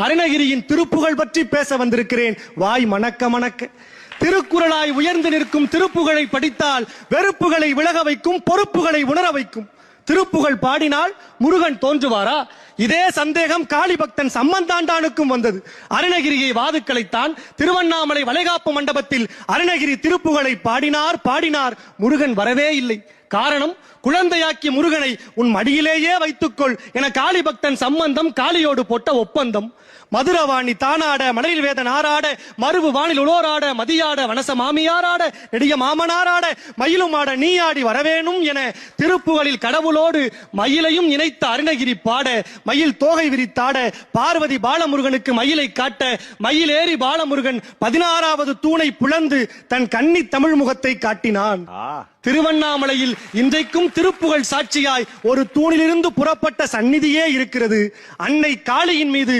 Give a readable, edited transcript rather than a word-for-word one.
அருணகிரியின் திருப்புகழ் பற்றி பேச வந்திருக்கிறேன். வாய் மணக்க மணக்க. திருக்குறளாய் உயர்ந்து நிற்கும் திருப்புகழை படித்தால் வெறுப்புகளை விலக வைக்கும், பொறுப்புகளை உணர வைக்கும். திருப்புகழ் பாடினால் முருகன் தோன்றுவாரா? இதே சந்தேகம் காளிபக்தன் சம்பந்தாண்டானுக்கும் வந்தது. அருணகிரியை வாதுக்களைத்தான். திருவண்ணாமலை வளைகாப்பு மண்டபத்தில் அருணகிரி திருப்புகழை பாடினார். முருகன் வரவே இல்லை. காரணம், குழந்தையாக்கி முருகனை உன் மடியிலேயே வைத்துக்கொள் என காளிபக்தன் சம்பந்தம் காளியோடு போட்ட ஒப்பந்தம். மதுரவாணி தானாட, மணலில் வேதன் ஆராட, மருவு வானில் உளோராட, மதியாட வனச மாமியாராட, நெடிய மாமனாராட, மயிலும் ஆட நீ ஆடி வரவேணும் என திருப்புகளில் கடவுளோடு மயிலையும் இணைத்த அருணகிரி பாட, மயில் தோகை விரித்தாட, பார்வதி பாலமுருகனுக்கு மயிலை காட்ட, மயிலேறி பாலமுருகன் 16வது தூணை புலந்து தன் கன்னி தமிழ் முகத்தை காட்டினான். திருவண்ணாமலையில் இன்றைக்கும் திருப்புகழ் சாட்சியாய் ஒரு தூணிலிருந்து புறப்பட்ட சந்நிதியே இருக்கிறது. அன்னை காளியின் மீது